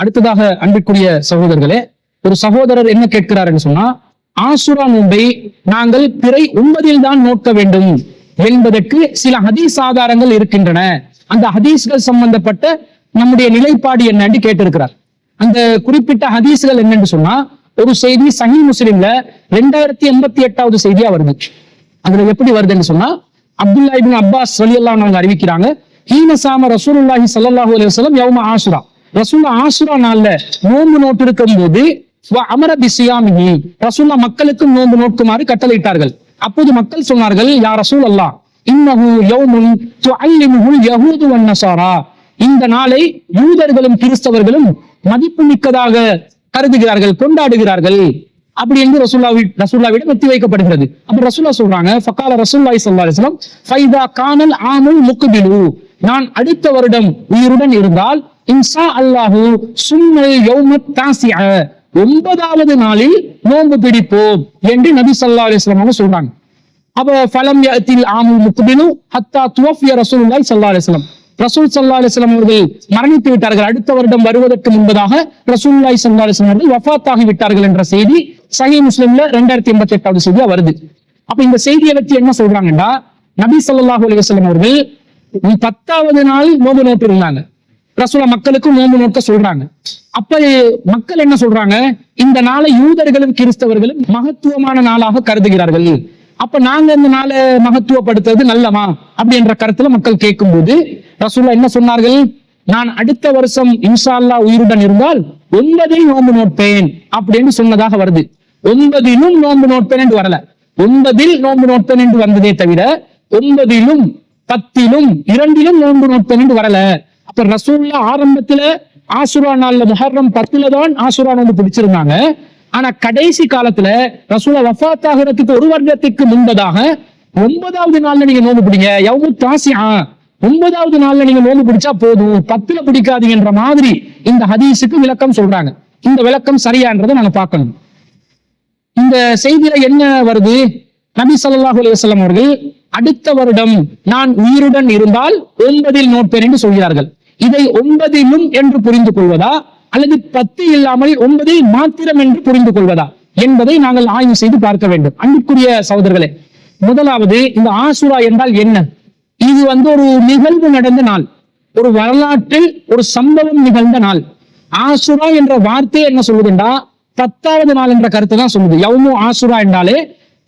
அடுத்ததாக அன்பிற்குரிய சகோதரர்களே, ஒரு சகோதரர் என்ன கேட்கிறார் என்று சொன்னா, ஆசுரா நோன்பை நாங்கள் பிறை 9 தான் நோக்க வேண்டும் என்பதற்கு சில ஹதீஸ் ஆதாரங்கள் இருக்கின்றன. அந்த ஹதீஸ்கள் சம்பந்தப்பட்ட நம்முடைய நிலைப்பாடு என்னன்னு கேட்டிருக்கிறார். அந்த குறிப்பிட்ட ஹதீஸ்கள் என்னன்னு சொன்னா, ஒரு செய்தி சஹீஹ் முஸ்லிம்ல 2088வது செய்தியா வருது. அதுல எப்படி வருதுன்னு சொன்னா, அப்துல்லா இப்னு அப்பாஸ் ரலியல்லாஹு அன்ஹு அறிவிக்கிறாங்க, ஹீன சாம ரசூலுல்லாஹி ஸல்லல்லாஹு அலைஹி வஸல்லம் யௌம ஆசுரா, ரசூலுல்லாஹ் ஆசுரா நாள்ல நோன்பு நோட்டு இருக்கும் போது அமர பிசியாமிஹி, ரசூலுல்லாஹ் மக்களுக்கும் நோன்பு நோக்குமாறு கட்டளையிட்டார்கள். அப்போது மக்கள் சொன்னார்கள், யா ரசூலல்லாஹ் இன்னஹு யௌமுன் துஅல்லிமுஹுல் யஹூது வன் நஸாரா, இந்த நாளை யூதர்களும் கிறிஸ்தவர்களும் மதிப்பு மிக்கதாக கருதுகிறார்கள், கொண்டாடுகிறார்கள் அப்படி என்று ரசூலுல்லாஹ்விடம் எத்தி வைக்கப்படுகிறது. அப்ப ரசூலுல்லாஹ் சொல்றாங்க, ஃபகால ரசூலுல்லாஹி ஸல்லல்லாஹு அலைஹி வஸல்லம் ஃபைதா கானல் ஆமுல் முக்பிலு, நான் அடுத்த வருடம் உயிருடன் இருந்தால் இன்ஷா அல்லாஹு சும்மல் யௌமத் தாசிஅ, 9வது நாளில் நோன்பு பிடிப்போம் என்று நபி ஸல்லல்லாஹு அலைஹி வஸல்லம் சொல்றாங்க. அப்ப ஃபலம் யத்தில் ஆமுல் முக்பிலு ஹத்தா துவஃபிய ரசூலுல்லாஹி ஸல்லல்லாஹு அலைஹி வஸல்லம், ரசூல் ஸல்லல்லாஹு அலைஹி வஸல்லம் அவர்கள் மரணித்து விட்டார்கள். அடுத்த வருடம் வருவதற்கு முன்பதாக ரசூலுல்லாஹி ஸல்லல்லாஹு அலைஹி வஸல்லம் அவர்கள் வஃபாத்தாகி விட்டார்கள் என்ற செய்தி சஹீஹ் முஸ்லிம்ல 2088வது செய்தியா வருது. அப்ப இந்த செய்தியை வச்சு என்ன சொல்றாங்கன்னா, நபி ஸல்லல்லாஹு அலைஹி வஸல்லம் அவர்கள் 10வது நாள் நோன்பு நோட்டு இருந்தாங்க. ரசூலுல்லாஹ் மக்களுக்கு நோன்பு நோக்க சொல்றாங்க. அப்ப மக்கள் என்ன சொல்றாங்க, இந்த நாளை யூதர்களும் கிறிஸ்தவர்களும் மகத்துவமான நாளாக கருதுகிறார்கள். அப்ப நாங்க இந்த நாளை மகத்துவப்படுத்துறது நல்லமா அப்படின்ற கருத்துல மக்கள் கேட்கும் போது ரசூலுல்லாஹ் என்ன சொன்னார்கள், நான் அடுத்த வருஷம் இன்ஷா அல்லாஹ் உயிருடன் இருந்தால் 9 நோன்பு நோட்பேன் அப்படின்னு சொன்னதாக வருது. 9 நோன்பு நோட்பேன் என்று வரல, 9 நோன்பு நோட்பேன் என்று வந்ததே தவிர 9 10 2 நோன்பு நோட்பேன் என்று வரல. அப்ப ரசூலுல்லாஹ் ஆரம்பத்துல ஆசுரா நாள்ல முஹர்ரம் 10 தான் ஆசுரா நோன்பு பிடிச்சிருந்தாங்க. ஆனா கடைசி காலத்துல ரசூலுல்லாஹ் வஃபாத் ஆகிறதுக்கு 1 வருடத்துக்கு முன்பதாக 9வது நாள்ல நீங்க நோன்பு பிடிங்க, யௌமு தாசிஆ, 9வது நாள்ல நீங்க நோன்பு பிடிச்சா போதும், 10ல பிடிக்காதீங்கன்ற மாதிரி இந்த ஹதீஸுக்கு விளக்கம் சொல்றாங்க. இந்த விளக்கம் சரியான்றதை நாங்க பார்க்கணும். இந்த செய்தியில என்ன வருது, நபி ஸல்லல்லாஹு அலைஹி வஸல்லம் அவர்கள் அடுத்த வருடம் நான் உயிருடன் இருந்தால் 9 நோட்பேன் என்று சொல்கிறார்கள். இதை 9 என்று புரிந்து கொள்வதா அல்லது 10 இல்லாமல் 9 மாத்திரம் என்று புரிந்து கொள்வதா என்பதை நாங்கள் ஆய்வு செய்து பார்க்க வேண்டும். அன்புக்குரிய சகோதரர்களே, முதலாவது இந்த ஆசுரா என்றால் என்ன? இது ஒரு நிகழ்வு நடந்த நாள், ஒரு வரலாற்றில் ஒரு சம்பவம் நிகழ்ந்த நாள். ஆசுரா என்ற வார்த்தை என்ன சொல்லுதுண்டா, 10வது நாள் என்ற கருத்தை தான் சொல்லுது. யௌமு ஆசுரா என்றாலே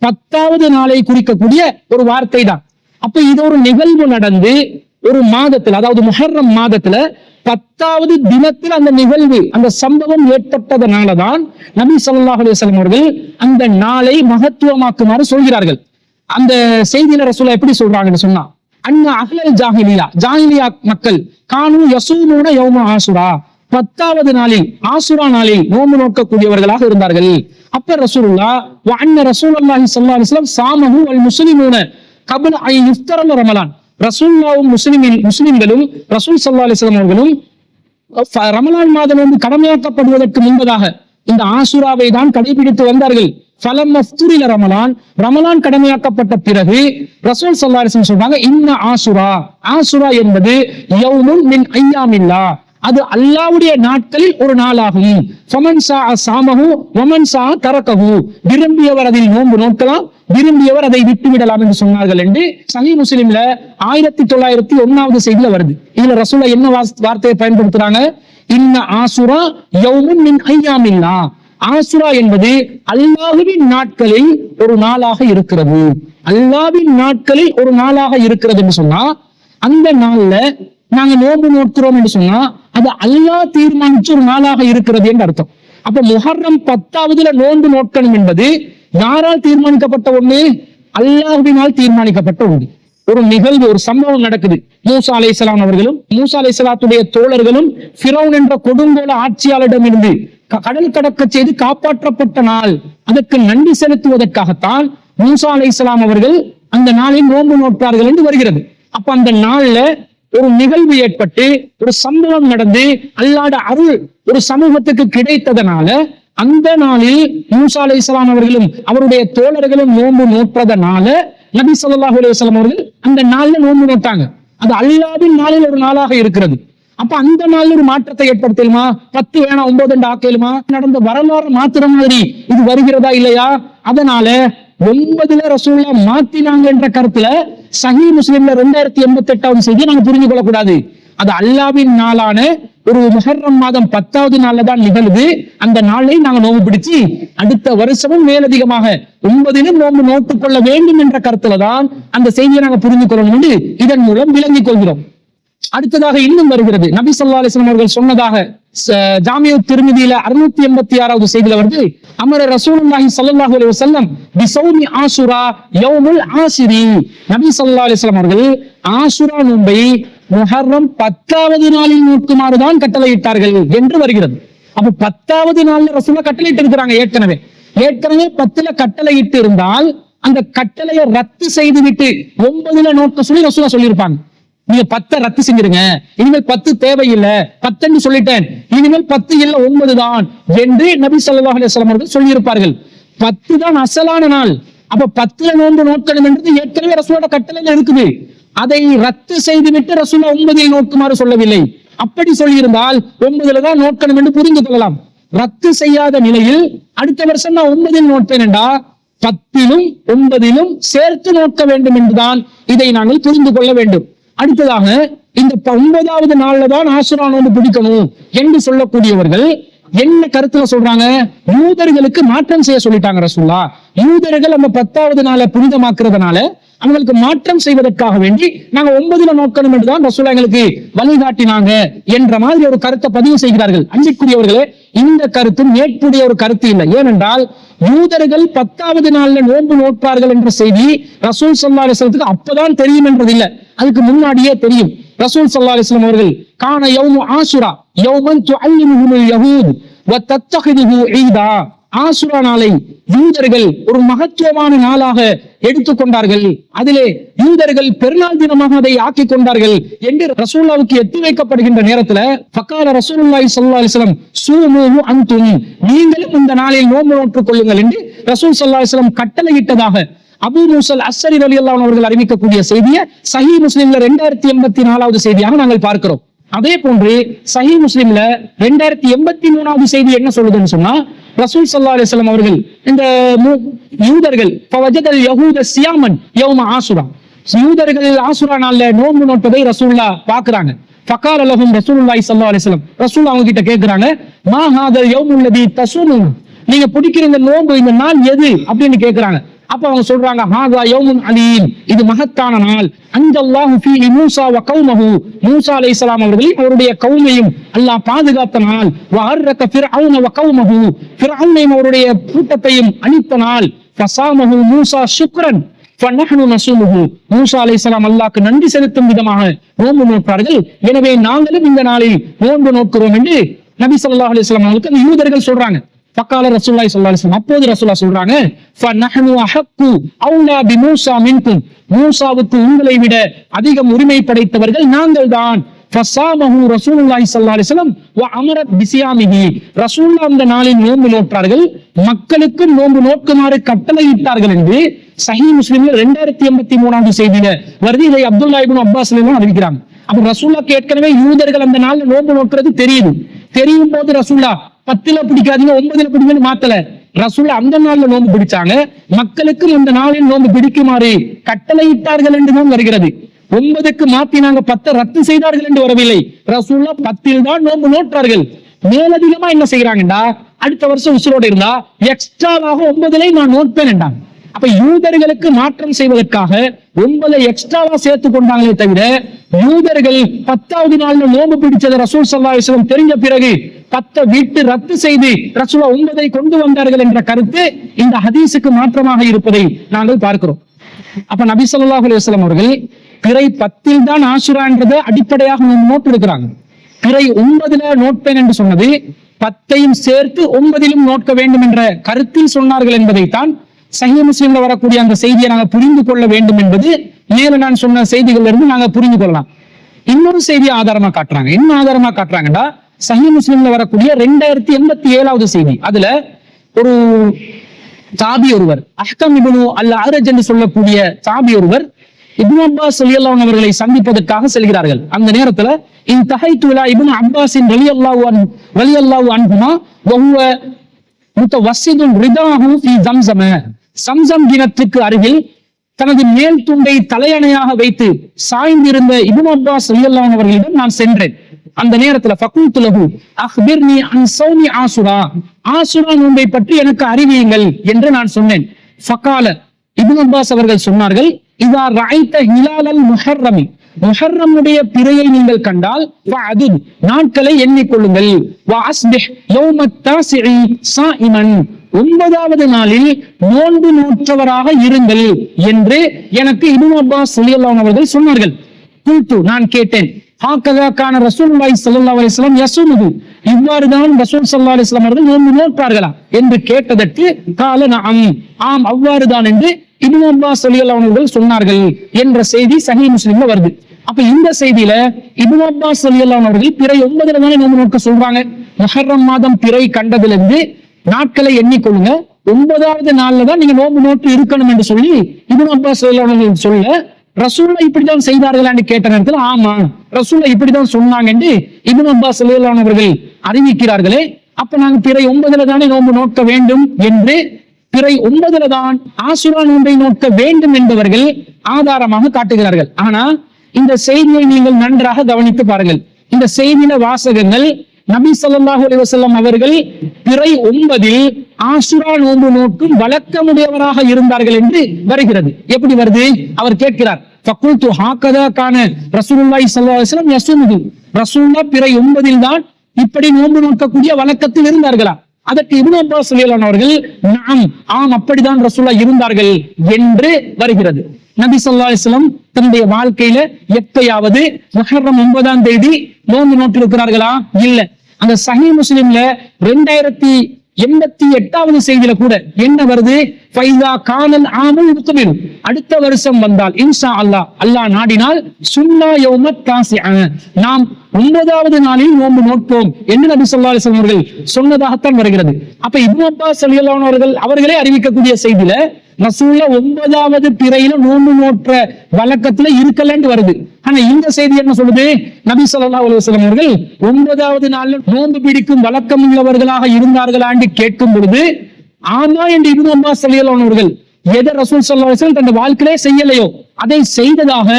10வது நாளை குறிக்கக்கூடிய ஒரு வார்த்தை தான். அப்ப இது ஒரு நிகழ்வு நடந்து ஒரு மாதத்துல, அதாவது முஹர்ரம் மாதத்துல 10வது தினத்தில் அந்த நிகழ்வு, அந்த சம்பவம் ஏற்பட்டதனாலதான் நபி ஸல்லல்லாஹு அலைஹி வஸல்லம் அவர்கள் அந்த நாளை மகத்துவமாக்குமாறு சொல்கிறார்கள். அந்த செய்தியில ரசூலுல்லாஹ் எப்படி சொல்றாங்கன்னு சொன்னா, அன்ன அஹ்லல் ஜாஹிலியா மக்கள் கானு யஸூமுன யௌம ஆசுரா, 10வது நாளில் ஆசுரா நாளில் நோன்பு நோக்கக்கூடியவர்களாக இருந்தார்கள். அப்ப ரசூலுல்லாஹ் வ அன்ன ரசூலுல்லாஹி ஸல்லல்லாஹு அலைஹி வஸல்லம் சாமஹு வல் முஸ்லிமூன கப்ல ஐ யுஃப்தர ரமலான், ரசூலுல்லாஹ்வும் முஸ்லிம்களும் ரசூல் ஸல்லல்லாஹு அலைஹி வஸல்லம் அவர்களும் ரமலான் மாதம் கடமையாக்கப்படுவதற்கு முன்பதாக இந்த ஆசுராவை தான் கடைபிடித்து வந்தார்கள். ஃபலம் மஃப்துரில ரமலான் கடமையாக்கப்பட்ட பிறகு ரசூல் ஸல்லல்லாஹு அலைஹி வஸல்லம் சொல்றாங்க, இன்ன ஆசுரா என்பது யௌமுன் மின் அய்யாமில்லாஹ், அது அல்லாஹ்வுடைய நாட்களில் ஒரு நாளாகும். ஃபமன் ஸாஅ ஸாமஹு வமன் ஸாஅ தரகஹு, விரும்பியவர் அதில் நோன்பு நோக்கலாம், விரும்பியவர் அதை விட்டுவிடலாம் என்று சொன்னார்கள் என்று சஹீஹ் முஸ்லிம்ல 1901வது செய்தியில வருது. இதுல ரசூலுல்லாஹ் என்ன வார்த்தையை பயன்படுத்துறாங்க, இன்ன ஆசுரா யௌமுன் மின் அய்யாமில்லாஹ், ஆசுரா என்பது அல்லாஹ்வின் நாட்களில் ஒரு நாளாக இருக்கிறது. அல்லாஹ்வின் நாட்களில் ஒரு நாளாக இருக்கிறது என்று சொன்னா, அந்த நாள்ல நாங்க நோன்பு நோக்கிறோம் என்று சொன்னா அது அல்லாஹ் தீர்மானிச்ச ஒரு நாளாக இருக்கிறது என்று அர்த்தம். அப்ப முஹர்ரம் 10வதுல நோன்பு நோக்கணும் என்பது யாரால் தீர்மானிக்கப்பட்ட ஒண்ணு? அல்லாஹ்வினால் தீர்மானிக்கப்பட்ட ஒன்று. ஒரு நிகழ்வு, ஒரு சம்பவம் நடக்குது. மூசா அலைஹிஸ்ஸலாம் அவர்களும் மூசா அலைஹிஸ்ஸலாத்துடைய தோழர்களும் ஃபிரௌன் என்ற கொடுங்கோல ஆட்சியாளரிடம் இருந்து கடல் கடக்க செய்து காப்பாற்றப்பட்ட நாள். அதற்கு நன்றி செலுத்துவதற்காகத்தான் மூசா அலைஹிஸ்ஸலாம் அவர்கள் அந்த நாளில் நோன்பு நோட்டார்கள் என்று வருகிறது. அப்ப அந்த நாள்ல ஒரு நிகழ்வு ஏற்பட்டு ஒரு சம்பவம் நடந்து அல்லாஹ்வுடைய அருள் ஒரு சமூகத்துக்கு கிடைத்ததனால அந்த நாளில் மூசா அலைஹிஸ்ஸலாம் அவர்களும் அவருடைய தோழர்களும் நோன்பு நோற்றதனால நபி ஸல்லல்லாஹு அலைஹி வஸல்லம் அவர்கள் அந்த நாள்ல நோன்பு நோட்டாங்க. அது அல்லாஹ்வின் நாளில் ஒரு நாளாக இருக்கிறது. அப்ப அந்த நாள் ஒரு மாற்றத்தை ஏற்படுத்தலுமா? 10 வேணா 9 ஆக்கலுமா? நடந்த வரலாறு மாத்திர மாதிரி இது வருகிறதா இல்லையா? அதனால 9 ரசூலுல்லாஹ் மாத்தினாங்க என்ற கருத்துல சஹீஹ் முஸ்லிம்ல 2088வது செய்தியை நாங்க புரிந்து கொள்ளக்கூடாது. அது அல்லாஹ்வின் நாளான ஒரு முஹர்ரம் மாதம் 10வது நாள்ல தான் நிகழ்வு. அந்த நாளை நாங்க நோன்பு பிடிச்சு அடுத்த வருஷமும் மேலதிகமாக 9லும் நோன்பு நோட்டுக் கொள்ள வேண்டும் என்ற கருத்துல தான் அந்த செய்தியை நாங்க புரிந்து கொள்ளணும் என்று இதன் மூலம் விளங்கிக் கொள்கிறோம். அடுத்ததாக இன்னும் வருகிறது. நபி ஸல்லல்லாஹு அலைஹி வஸல்லம் அவர்கள் சொன்னதாக ஜாமிஉ திர்மிதியில 686வது செய்தியில வருது, அமர ரசூலுல்லாஹி ஸல்லல்லாஹு அலைஹி வஸல்லம் பிஸௌமி ஆஷுரா யௌமுல் ஆஷிரி. நபி ஸல்லல்லாஹு அலைஹி வஸல்லம் அவர்கள் ஆஷுரா நோன்பை முஹர்ரம் 10வது நாளில் நோக்குமாறு தான் கட்டளையிட்டார்கள் என்று வருகிறது. அப்ப 10வது நாள்ல ரசூலுல்லாஹ் கட்டளையிட்டு இருக்கிறாங்க. ஏற்கனவே 10ல கட்டளையிட்டு இருந்தால் அந்த கட்டளையை ரத்து செய்து விட்டு 9ல நோக்க சொல்லி ரசூலுல்லாஹ் சொல்லியிருப்பாங்க. நீங்க 10 ரத்து செஞ்சிருங்க, இனிமேல் 10 தேவையில்லை, 10 சொல்லிட்டேன், இனிமேல் 10 இல்ல 9 தான் என்று நபி ஸல்லல்லாஹு அலைஹி வஸல்லம் அவர்கள் சொல்லியிருப்பார்கள். 10 தான் அசலான நாள். அப்ப 10ல நோன்பு நோக்கணும் என்றது ஏற்கனவே ரசூலோட கட்டளையில இருக்குது. அதை ரத்து செய்துவிட்டு ரசூலுல்லாஹ் 9ல் நோக்குமாறு சொல்லவில்லை. அப்படி சொல்லியிருந்தால் 9ல தான் நோக்கணும் என்று புரிந்து கொள்ளலாம். ரத்து செய்யாத நிலையில் அடுத்த வருஷம் நான் 9ல் நோட்பேன் என்றா 10லும் 9லும் சேர்த்து நோக்க வேண்டும் என்றுதான் இதை நாங்கள் புரிந்து கொள்ள வேண்டும். அடுத்ததாக இந்த 9வது நாள்ல தான் ஆஷுரா நோன்பு பிடிக்கணும் என்று சொல்லக்கூடியவர்கள் என்ன கருத்துல சொல்றாங்க? யூதர்களுக்கு மாற்றம் செய்ய சொல்லிட்டாங்க ரசூலுல்லாஹ். யூதர்கள் அந்த 10வது நாளை புனிதமாக்குறதுனால அவங்களுக்கு மாற்றம் செய்வதற்காக வேண்டி நாங்க 9ல நோக்கணும் என்றுதான் ரசூலுல்லாஹ் எங்களுக்கு வழிகாட்டினாங்க என்ற மாதிரி ஒரு கருத்தை பதிவு செய்கிறார்கள். அன்பிற்குரியவர்களே, இந்த கருத்தும் ஏற்புடைய ஒரு கருத்து இல்லை. ஏனென்றால் யூதர்கள் 10வது நாள்ல நோன்பு நோட்பார்கள் என்ற செய்தி ரசூல் ஸல்லல்லாஹு அலைஹி வஸல்லத்துக்கு அப்பதான் தெரியும் என்றது இல்லை, அதுக்கு முன்னாடியே தெரியும். ரசூல் ஸல்லல்லாஹு அலைஹி வஸல்லம் அவர்கள் கான யௌமு ஆஷுரா யௌமன் துஅல்லிமுஹுல் யஹூத் வ தத்தகிதுஹு ஈதா. ஆஷுரா நாளை யூதர்கள் ஒரு மகத்துவமான நாளாக எடுத்துக்கொண்டார்கள், அதிலே யூதர்கள் பெருநாள் தினமாக அதை ஆக்கிக் கொண்டார்கள் என்று ரசூலுல்லாஹ்வுக்கு எத்தி வைக்கப்படுகின்ற நேரத்துல ஃபகால ரசூலுல்லாஹி ஸல்லல்லாஹு அலைஹி வஸல்லம் சூமுஹு அன்தும், நீங்களும் இந்த நாளில் நோன்பு நோற்றுக் கொள்ளுங்கள் என்று ரசூல் ஸல்லல்லாஹு அலைஹி வஸல்லம் கட்டளையிட்டதாக அபூ மூஸா அல்-அஷ்அரி ரலியல்லாஹு அன்ஹு அவர்கள் அறிவிக்கக்கூடிய செய்தியை சஹீஹ் முஸ்லிம்ல 2084வது செய்தியாக நாங்கள் பார்க்கிறோம். அதே போன்று சஹீஹ் முஸ்லிம்ல 2083வது செய்தி என்ன சொல்லுதுன்னு சொன்னா, ரசூல் ஸல்லல்லாஹு அலைஹி வஸல்லம் அவர்கள் இந்த யூதர்கள் ஃபவஜதல் யஹூத சியாமன் யௌம ஆஷுரா, யூதர்கள் ஆஷுரா நாள்ல நோன்பு நோட்பதை ரசூலுல்லாஹ் பார்க்கறாங்க. ஃபகால லஹும் ரசூலுல்லாஹி ஸல்லல்லாஹு அலைஹி வஸல்லம், ரசூல் அவங்க கிட்ட கேக்குறாங்க, மா ஹாதல் யௌமுல் லதி தஸூமுன், நீங்க பிடிக்கிற இந்த நோன்பு இந்த நாள் எது அப்படின்னு கேக்குறாங்க. அப்ப அவங்க சொல்றாங்க, ஹாதா யௌமுன் அலீம், இது மகத்தான நாள். அன்ஜல்லாஹு ஃபீஹி மூஸா வ கௌமஹு, மூஸா அலைஹிஸ்ஸலாம் அவர்களையும் அவருடைய கௌமையும் அல்லாஹ் பாதுகாத்த நாள். வ அர்ரக ஃபிர்அவுன வ கௌமஹு, ஃபிர்அவுனையும் அவருடைய கூட்டத்தையும் அழித்த நாள். ஃபஸாமஹு மூஸா ஷுக்ரன் ஃபநஹ்னு நஸூமுஹு, மூஸா அலைஹிஸ்ஸலாம் அல்லாஹ்க்கு நன்றி செலுத்தும் விதமாக நோன்பு நோற்றார்கள், எனவே நாங்களும் இந்த நாளில் நோன்பு நோக்கிறோம் என்று நபி ஸல்லல்லாஹு அலைஹி வஸல்லம் அவர்களுக்கு அந்த யூதர்கள் சொல்றாங்க. ஃபகால ரசூலுல்லாஹி ஸல்லல்லாஹு அலைஹி வஸல்லம், அப்போது ரசூலுல்லாஹ் சொல்றாங்க, ஃபநஹ்னு அஹக்கு அவுலா பிமூஸா மின்கும், மூஸாவுக்கு உங்களை விட அதிகம் உரிமை படைத்தவர்கள் நாங்கள் தான். ஃபஸாமஹு ரசூலுல்லாஹி ஸல்லல்லாஹு அலைஹி வஸல்லம் வ அமர பிஸியாமிஹி, ரசூலுல்லாஹ் அந்த நாளில் நோன்பு நோற்றார்கள், மக்களுக்கு நோன்பு நோக்குமாறு கட்டளையிட்டார்கள் என்று சஹீஹ் முஸ்லிம்ல 2083வது செய்தியில வருது. இதை அப்துல்லாஹ் இப்னு அப்பாஸ் எல்லாம் அறிவிக்கிறாங்க. அப்ப ரசூலுல்லாஹ்க்கு ஏற்கனவே யூதர்கள் அந்த நாள்ல நோன்பு நோக்கிறது தெரியும் போது ரசூலுல்லாஹ் 10ல பிடிக்காதீங்க 9ல பிடிங்கன்னு மாத்தல. ரசூலுல்லாஹ் அந்த நாள்ல நோன்பு பிடிச்சாங்க, மக்களுக்கு அந்த நாளில் நோன்பு பிடிக்குமாறு கட்டளையிட்டார்கள் என்றுதான் வருகிறது. 9க்கு மாத்தினாங்க, 10 ரத்து செய்தார்கள் என்று வரவில்லை. ரசூலுல்லாஹ் 10ல் தான் நோன்பு நோற்றார்கள். மேலதிகமா என்ன செய்யறாங்கடா, அடுத்த வருஷம் உசுரோட இருந்தா எக்ஸ்ட்ராவாக 9லை நான் நோட்பேன் என்றாங்க. அப்ப யூதர்களுக்கு மாற்றம் செய்வதற்காக 9 எக்ஸ்ட்ராவா சேர்த்து கொண்டாங்களே தவிர யூதர்கள் 10வது நாள்ல நோன்பு பிடிச்சதை ரசூல் ஸல்லல்லாஹு அலைஹி வஸல்லம் தெரிஞ்ச பிறகு 10 விட்டு ரத்து செய்து ரசூலுல்லாஹ் 9ஐ கொண்டு வந்தார்கள் என்ற கருத்து இந்த ஹதீஸுக்கு மாற்றமாக இருப்பதை நாங்கள் பார்க்கிறோம். அப்ப நபி ஸல்லல்லாஹு அலைஹி வஸல்லம் அவர்கள் பிறை 10ல் தான் ஆஷுரா என்றதை அடிப்படையாக நோட் எடுக்கிறாங்க. பிறை 9ல நோட்பேன் என்று சொன்னது 10ஐயும் சேர்த்து 9லும் நோட்க வேண்டும் என்ற கருத்தில் சொன்னார்கள் என்பதைத்தான் சஹீஹ் முஸ்லிம்ல வரக்கூடிய அந்த செய்தியை நாங்கள் புரிந்து கொள்ள வேண்டும் என்பது மேல நான் சொன்ன செய்திகள்ல இருந்து நாங்க புரிந்து கொள்ளலாம். இன்னொரு செய்தியை ஆதாரமா காட்டுறாங்க. என்ன ஆதாரமா காட்டுறாங்கன்னா, சஹீஹ் முஸ்லிம்ல வரக்கூடிய 2087வது செய்தி. அதுல ஒரு தாபி ஒருவர், அஹ்கம் இப்னு அல்-அர்ஜ் என்று சொல்லக்கூடிய தாபி ஒருவர் இப்னு அப்பாஸ் ரலியல்லாஹு அன்ஹு அவர்களை சந்திப்பதற்காக செல்கிறார்கள். அந்த நேரத்துல انتهيت الى ابن عباس رضي الله عنهما وهو متوسد رداه في زمزم. சம்சம் கிணற்றுக்கு அருகில் தனது மேல் துண்டை தலையணையாக வைத்து சாய்ந்திருந்த இப்னு அப்பாஸ் ரலியல்லாஹு அன்ஹு அவர்களிடம் நான் சென்றேன். அந்த நேரத்துல ஃபகுல்து லஹு அக்பிர்னி அன் ஸௌமி ஆசுரா, ஆசுரா நோன்பை பற்றி எனக்கு அறிவியுங்கள் என்று நான் சொன்னேன். ஃபகால, இப்னு அப்பாஸ் அவர்கள் சொன்னார்கள், இதா ரஅய்த ஹிலாலல் முஹர்ரமி, முஹர்ரமுடைய பிறையை நீங்கள் கண்டால் ஃபஅதுத், நாட்களை எண்ணிக்கொள்ளுங்கள். வஅஸ்பிஹ் யௌமத் தாசிஇ ஸாயிமன், 9வது நாளில் நோன்பு நோற்றவராக இருங்கள் என்று எனக்கு இப்னு அப்பாஸ் ரலியல்லாஹு அன்ஹு அவர்கள் சொன்னார்கள். குல்து, நான் கேட்டேன், ஹாகதா கான ரசூலுல்லாஹி ஸல்லல்லாஹு அலைஹி வஸல்லம் யஸூமுஹு, இவ்வாறுதான் ரசூல் ஸல்லல்லாஹு அலைஹி வஸல்லம் அவர்கள் நோன்பு நோற்பார்களா என்று கேட்டதற்கு கால நஅம், ஆம் அவ்வாறுதான் என்று இப்னு அப்பாஸ் ரலியல்லாஹு அன்ஹு அவர்கள் சொன்னார்கள் என்ற செய்தி சஹீஹ் முஸ்லிம்ல வருது. அப்ப இந்த செய்தியில இப்னு அப்பாஸ் ரலியல்லாஹு அன்ஹு அவர்கள் பிறை 9ல தானே நோன்பு நோக்க சொல்றாங்க. முஹர்ரம் மாதம் பிறை கண்டதிலிருந்து நாட்களை எண்ணிக்கொள்ளுங்க, 9வது நாள்ல தான் நீங்க நோன்பு நோட்டு இருக்கணும் என்று சொல்லி இப்னு அப்பாஸ் ரலியல்லாஹு அன்ஹு சொல்ல, ரசூல்லா இப்படிதான் செய்தார்களான்னு கேட்ட நேரத்தில் ஆமா ரசூல்லா இப்படிதான் சொன்னாங்க என்று இப்னு அப்பாஸ் ரலியல்லாஹு அன்ஹு அவர்கள் அறிவிக்கிறார்களே, அப்ப நாங்க பிறை 9ல தானே நோன்பு நோக்க வேண்டும் என்று பிறை 9ல தான் ஆசுரா நோன்பை நோக்க வேண்டும் என்பவர்கள் ஆதாரமாக காட்டுகிறார்கள். ஆனா இந்த செய்தியை நீங்கள் நன்றாக கவனித்து பாருங்கள். இந்த செய்தியில வாசகங்கள் நபி ஸல்லல்லாஹு அலைஹி வஸல்லம் அவர்கள் பிறை 9ல் ஆசுரா நோன்பு நோக்கும் வழக்கமுடையவராக இருந்தார்கள் என்று வருகிறது. எப்படி வருது? அவர் கேட்கிறார், ஃபகுல்து ஹாகதா கான ரசூலுல்லாஹி ஸல்லல்லாஹு அலைஹி வஸல்லம் யஸூமுஹு, ரசூலுல்லாஹ் பிறை 9ல் தான் இப்படி நோன்பு நோக்கக்கூடிய வழக்கத்தில் இருந்தார்களா? அதற்கு இப்னு அப்பாஸ் ரலியல்லாஹு அன்ஹு அவர்கள் நஅம், ஆம் அப்படிதான் ரசூலுல்லாஹ் இருந்தார்கள் என்று வருகிறது. நபி ஸல்லல்லாஹு அலைஹி வஸல்லம் தன்னுடைய வாழ்க்கையில எப்பயாவது முஹர்ரம் 9ஆம் தேதி நோன்பு நோட்டு இருக்கிறார்களா? இல்ல. அந்த சஹீஹ் முஸ்லிம்ல 2088வது செய்தியில கூட என்ன வருது? ஃபைஸா கானல் ஆமுல் முக்பில், அடுத்த வருஷம் வந்தால் இன்ஷா அல்லாஹ், அல்லாஹ் நாடினால் சுன்னா யௌமத் தாசிஅ, நாம் 9வது நாளில் நோன்பு நோட்போம் என்று நபி ஸல்லல்லாஹு அலைஹி வஸல்லம் அவர்கள் சொன்னதாகத்தான் வருகிறது. அப்ப இப்னு அப்பாஸ் ரலியல்லாஹு அன்ஹு அவர்களே அறிவிக்கக்கூடிய செய்தியில ரசூலுல்லாஹ் 9வது பிறையில நோன்பு நோற்ற வழக்கத்துல இருக்கலன்னு வருது. ஆனா இந்த செய்தி என்ன சொல்லுது? நபி ஸல்லல்லாஹு அலைஹி வஸல்லம் அவர்கள் 9வது நாள்ல நோன்பு பிடிக்கும் வழக்கம் உள்ளவர்களாக இருந்தார்களான்னு கேட்கும் பொழுது ஆமா என்று இப்னு அப்பாஸ் ரலியல்லாஹு அன்ஹு அவர்கள் எதை ரசூல் ஸல்லல்லாஹு அலைஹி வஸல்லம் தன் வாழ்க்கையிலே செய்யலையோ அதை செய்ததாக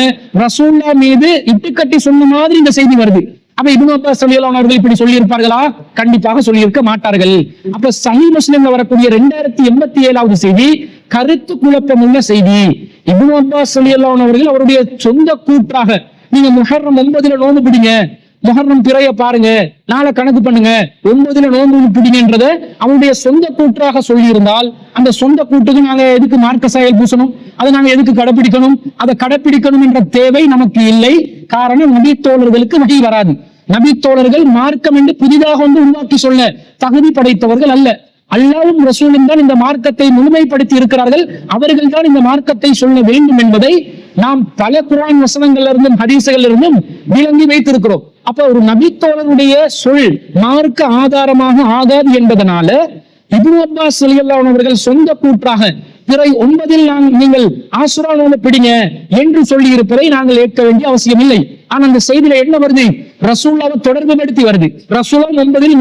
ரசூலுல்லாஹ் மீது இட்டுக்கட்டி சொன்ன மாதிரி இந்த செய்தி வருது. அப்ப இப்னு அப்பாஸ் ரலியல்லாஹு அன்ஹு அவர்கள் இப்படி சொல்லி இருப்பார்களா? கண்டிப்பாக சொல்லியிருக்க மாட்டார்கள். அப்ப சஹீஹ் முஸ்லிம்ல வரக்கூடிய 2087வது செய்தி கருத்து குழப்பம் உள்ள செய்தி. இப்னு அப்பாஸ் ரலியல்லாஹு அன்ஹு அவர்கள் அவருடைய சொந்த கூற்றாக நீங்க முஹர்ரம் 9ல நோன்பு பிடிங்க, முஹர்ரம் பிறைய பாருங்க, நாளை கணக்கு பண்ணுங்க, 9ல நோன்பு பிடிங்கன்றத அவருடைய சொந்த கூற்றாக சொல்லி இருந்தால் அந்த சொந்த கூட்டுக்கு நாங்க எதுக்கு மார்க்க சாயல் பூசணும்? அதை நாங்க எதுக்கு கடைபிடிக்கணும்? அதை கடைபிடிக்கணும் என்ற தேவை நமக்கு இல்லை. காரணம், நபி தோழர்களுக்கு வகை வராது. நபி தோழர்கள் மார்க்கம் என்று புதிதாக வந்து உருவாக்கி சொல்ல தகுதி படைத்தவர்கள் அல்ல. அல்லாஹ்வும் ரசூலும் தான் இந்த மார்க்கத்தை முழுமைப்படுத்தி இருக்கிறார்கள். அவர்கள் தான் இந்த மார்க்கத்தை சொல்ல வேண்டும் என்பதை நாம் பல குர்ஆன் வசனங்கள்ல இருந்தும் ஹதீஸ்கள்ல இருந்தும் விளங்கி வைத்திருக்கிறோம். அப்ப ஒரு நபித்தோழருடைய சொல் மார்க்க ஆதாரமாக ஆகாது என்பதனால இப்னு அப்பாஸ் ரலியல்லாஹு அன்ஹு அவர்கள் சொந்த கூற்றாக பிறை 9ல் நீங்கள் ஆசுரா நோன்பு பிடிங்க என்று சொல்லி இருப்பதை நாங்கள் ஏற்க வேண்டிய அவசியம் இல்லை. ஆனா அந்த செய்தியில என்ன வருது? ரசூலுல்லாஹ்வை தொடர்பு படுத்தி வருது. ரசூலுல்லாஹ் 9ல்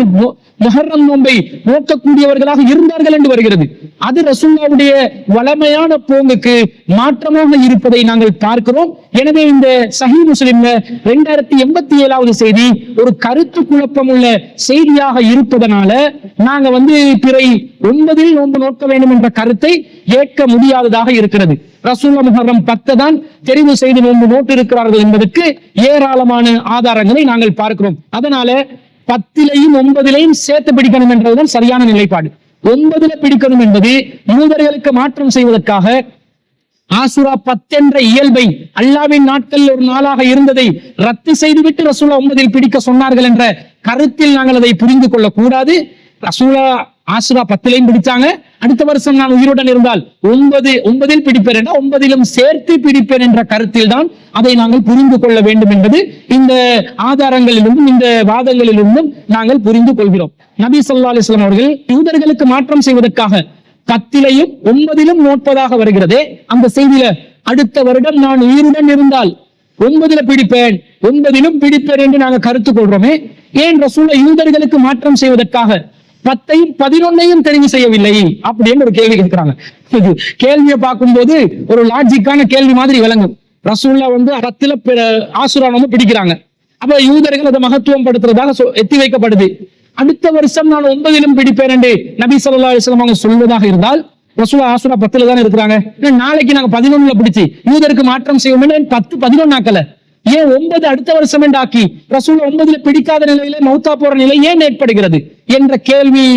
முஹர்ரம் நோன்பை நோக்கக்கூடியவர்களாக இருந்தார்கள் என்று வருகிறது. அது ரசூலுல்லாஹ்வுடைய வளமையான போங்குக்கு மாற்றமாக இருப்பதை நாங்கள் பார்க்கிறோம். எனவே இந்த சஹீஹ் முஸ்லிம்ல 2087வது செய்தி ஒரு கருத்து குழப்பம் உள்ள செய்தியாக இருப்பதனால நாங்க பிறை 9ல் நோன்பு நோக்க வேண்டும் என்ற கருத்தை ஏற்க முடியாததாக இருக்கிறது. ரசூலுல்லாஹ் முஹர்ரம் 10 தான் தெரிவு செய்து நோன்பு நோட்டு இருக்கிறார்கள் என்பதற்கு ஏராளமான ஆதாரங்களை நாங்கள் பார்க்கிறோம். அதனால 10லையும் 9லையும் சேர்த்து பிடிக்கணும் என்றதுதான் சரியான நிலைப்பாடு. 9ல பிடிக்கணும் என்பது யூதர்களுக்கு மாற்றம் செய்வதற்காக ஆசுரா 10 என்ற இயல்பை அல்லாஹ்வின் நாட்கள் ஒரு நாளாக இருந்ததை ரத்து செய்துவிட்டு ரசூலுல்லாஹ் 9ல் பிடிக்க சொன்னார்கள் என்ற கருத்தில் நாங்கள் அதை புரிந்து கொள்ள கூடாது. ரசூலுல்லாஹ் ஆசுரா 10லையும் பிடிச்சாங்க, அடுத்த வருஷம் நான் உயிருடன் இருந்தால் 9ல் பிடிப்பேன் என்ற 9லும் சேர்த்து பிடிப்பேன் என்ற கருத்தில் தான் அதை நாங்கள் புரிந்து கொள்ள வேண்டும் என்பது இந்த ஆதாரங்களிலிருந்தும் இந்த வாதங்களிலிருந்தும் நாங்கள் புரிந்து கொள்கிறோம். நபி ஸல்லல்லாஹு அலைஹி வஸல்லம் அவர்கள் யூதர்களுக்கு மாற்றம் செய்வதற்காக 10லையும் 9லும் நோட்பதாக வருகிறதே, அந்த செய்தியில அடுத்த வருடம் நான் உயிருடன் இருந்தால் 9ல பிடிப்பேன் 9லும் பிடிப்பேன் என்று நாங்க கருத்து கொள்றோமே, ஏன் ரசூலுல்லாஹ் யூதர்களுக்கு மாற்றம் செய்வதற்காக 10ஐயும் 11ஐயும் தெரிவு செய்யவில்லை அப்படின்னு ஒரு கேள்வி கேட்கிறாங்க. கேள்வியை பார்க்கும்போது ஒரு லாஜிக்கான கேள்வி மாதிரி விளங்கும். ரசூலுல்லாஹ் 10ல ஆசுரா நோன்பு பிடிக்கிறாங்க. அப்ப யூதர்கள் அதை மகத்துவம் படுத்துறதாக எத்தி வைக்கப்படுது. அடுத்த வருஷம் நான் 9லும் பிடிப்பேன் என்று நபி ஸல்லல்லாஹு அலைஹி வஸல்லம் அவங்க சொல்வதாக இருந்தால், ரசூலுல்லாஹ் ஆசுரா 10ல தானே இருக்கிறாங்க, நாளைக்கு நாங்க 11ல பிடிச்சு யூதருக்கு மாற்றம் செய்வோம். 10 11 ஆக்கல, ஏன் 9 அடுத்த வருஷம் என்றாக்கி ரசூலுல்லாஹ் 9ல பிடிக்காத நிலையில மௌத்தா போற நிலை ஏன் ஏற்படுகிறது என்ற கேள்வி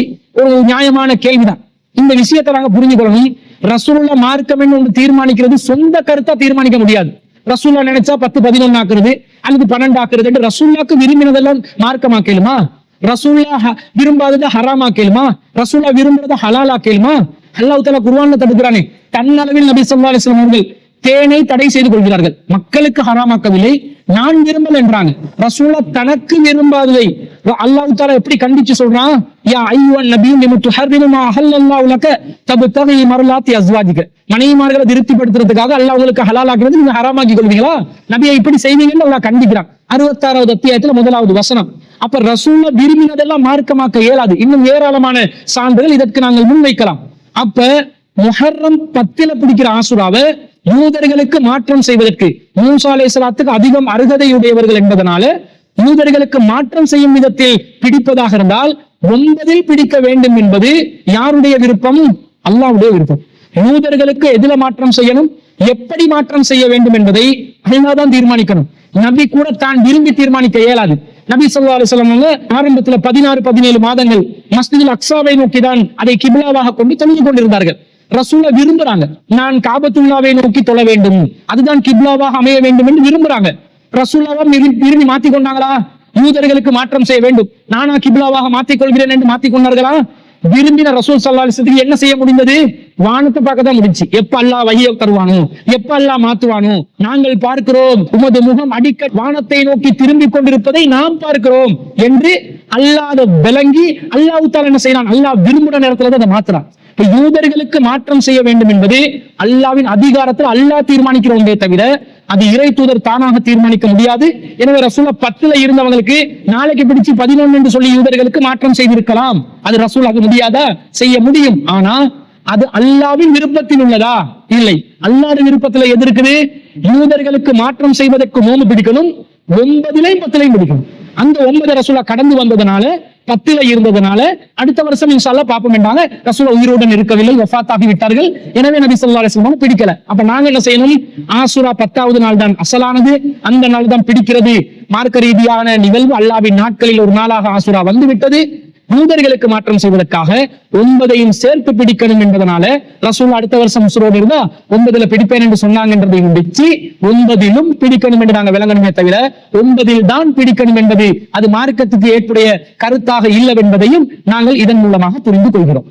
ஒரு நியாயமான கேள்விதான். இந்த விஷயத்தை நாங்க புரிஞ்சுக்கணும். ரசூலுல்லாஹ் மார்க்கம் என்று ஒன்று தீர்மானிக்கிறது சொந்த கருத்தா தீர்மானிக்க முடியாது. ரசூலுல்லாஹ் நினைச்சா 10 11 ஆக்குறது அல்லது 12 ஆக்குறது என்று ரசூலுல்லாஹ்க்கு விரும்பினதெல்லாம் மார்க்கமாக்கலுமா? ரசூலுல்லாஹ் விரும்பாததை ஹராமாக்கலுமா? ரசூலுல்லாஹ் விரும்புறதை ஹலாலாக்கலுமா? அல்லாஹ் தஆலா குர்ஆன்ல தடுக்கிறானே, தன்னளவில் நபி ஸல்லல்லாஹு அலைஹி வஸல்லம் அவர்கள் தேனை தடை செய்து கொள்கிறார்கள். மக்களுக்கு ஹராமாக்கவில்லை, நான் விரும்பல என்றாங்க. ரசூலுல்லாஹ் தனக்கு விரும்பாததை அல்லாஹ் தஆலா எப்படி கண்டிச்சு சொல்றான்? யா அய்யுஹன் நபியு லிம துஹர்ரிமு மா அஹல்லல்லாஹு லக தப்தகி மர்லாத்தி அஸ்வாஜிக. மனைவிமார்களை திருப்திப்படுத்துறதுக்காக அல்லாஹ் உங்களுக்கு ஹலாலாக்குறது நீங்க ஹராமாக்கி கொள்வீங்களா? நபியை இப்படி செய்வீங்கன்னு அல்லாஹ் கண்டிக்கிறான். 66வது அத்தியாயத்துல 1வது வசனம். அப்ப ரசூலுல்லாஹ் விரும்பினதெல்லாம் மார்க்கமாக்க இயலாது. இன்னும் ஏராளமான சான்றுகள் இதற்கு நாங்கள் முன்வைக்கலாம். அப்ப முஹர்ரம் 10ல பிடிக்கிற ஆசுராவை யூதர்களுக்கு மாற்றம் செய்வதற்கு மூசா அலைஹிஸ்ஸலாத்துக்கு அதிகம் அருகதையுடையவர்கள் என்பதனால யூதர்களுக்கு மாற்றம் செய்யும் விதத்தில் பிடிப்பதாக இருந்தால் 9ல் பிடிக்க வேண்டும் என்பது யாருடைய விருப்பம்? அல்லாஹ்வுடைய விருப்பம். யூதர்களுக்கு எதில மாற்றம் செய்யணும், எப்படி மாற்றம் செய்ய வேண்டும் என்பதை அல்லாஹ் தான் தீர்மானிக்கணும். நபி கூட தான் விரும்பி தீர்மானிக்க இயலாது. நபி ஸல்லல்லாஹு அலைஹி வஸல்லம் ஆரம்பத்துல 16 17 மாதங்கள் மஸ்ஜிதுல் அக்ஸாவை நோக்கி தான் அதை கிப்லாவாக கொண்டு தொழுது கொண்டிருந்தார்கள். ரசூலுல்லாஹ் விரும்புறாங்க, நான் காபத்துல்லாவை நோக்கி தொழ வேண்டும், அதுதான் கிப்லாவாக அமைய வேண்டும் என்று விரும்புறாங்க. ரசூலுல்லாஹ் விரும்பி மாத்திக் கொண்டாங்களா? யூதர்களுக்கு மாற்றம் செய்ய வேண்டும், நானா கிப்லாவாக மாத்திக் கொள்கிறேன் என்று மாத்திக் கொண்டார்களா? விரும்பின ரசூல் ஸல்லல்லாஹு அலைஹி வஸல்லம் என்ன செய்ய முடிந்தது? வானத்தை பார்க்க தான் முடிஞ்சு. எப்ப அல்லாஹ் வஹியை தருவானோ, எப்ப அல்லாஹ் மாத்துவானோ, நாங்கள் பார்க்கிறோம் உமது முகம் அடிக்க வானத்தை நோக்கி திரும்பிக் கொண்டிருப்பதை நாம் பார்க்கிறோம் என்று அல்லாஹ் விளங்கி அல்லாஹ் தஆலா என்ன செய்யறான்? அல்லாஹ் விரும்புற நேரத்துல தான் அதை மாத்துறான். இப்ப யூதர்களுக்கு மாற்றம் செய்ய வேண்டும் என்பது அல்லாஹ்வின் அதிகாரத்தில் அல்லாஹ் தீர்மானிக்கிறோமே தவிர அது இறை தூதர் தானாக தீர்மானிக்க முடியாது. எனவே ரசூலுல்லாஹ் 10ல இருந்தவங்களுக்கு நாளைக்கு பிடிச்சு 11 என்று சொல்லி யூதர்களுக்கு மாற்றம் செய்திருக்கலாம். அது ரசூலுல்லாஹ் முடியாதா? செய்ய முடியும். ஆனா அது அல்லாஹ்வின் விருப்பத்தில் உள்ளதா? இல்லை. அல்லாஹ்வின் விருப்பத்துல எது இருக்குது? யூதர்களுக்கு மாற்றம் செய்வதற்கு நோன்பு பிடிக்கணும், 9லையும் 10லையும் பிடிக்கணும். அந்த 9 ரசூலுல்லாஹ் கடந்து வந்ததனால 10ல இருந்ததனால அடுத்த வருஷம் இன்ஷா அல்லாஹ் பாப்போம் என்றாங்க. ரசூலுல்லாஹ் உயிரோடு இருக்கவில்லை, வஃபாத்தாகி விட்டார்கள். எனவே நபி ஸல்லல்லாஹு அலைஹி வஸல்லம் பிடிக்கல. அப்ப நாங்க என்ன செய்யணும்? ஆசுரா 10வது நாள் தான் அசலானது, அந்த நாள் தான் பிடிக்கிறது. மார்க்க ரீதியான நிகழ்வு, அல்லாஹ்வின் நாட்களில் ஒரு நாளாக ஆசுரா வந்து விட்டது. யூதர்களுக்கு மாற்றம் செய்வதற்காக 9ஐயும் சேர்த்து பிடிக்கணும் என்பதனால ரசூலுல்லாஹ் அடுத்த வருஷம் உசுரோடு இருந்தா 9ல பிடிப்பேன் என்று சொன்னாங்கன்றதையும் வச்சு 9லும் பிடிக்கணும் என்று நாங்க விளங்கணுமே தவிர 9ல் தான் பிடிக்கணும் என்பது அது மார்க்கத்துக்கு ஏற்புடைய கருத்தாக இல்லை என்பதையும் நாங்கள் இதன் மூலமாக புரிந்து கொள்கிறோம்.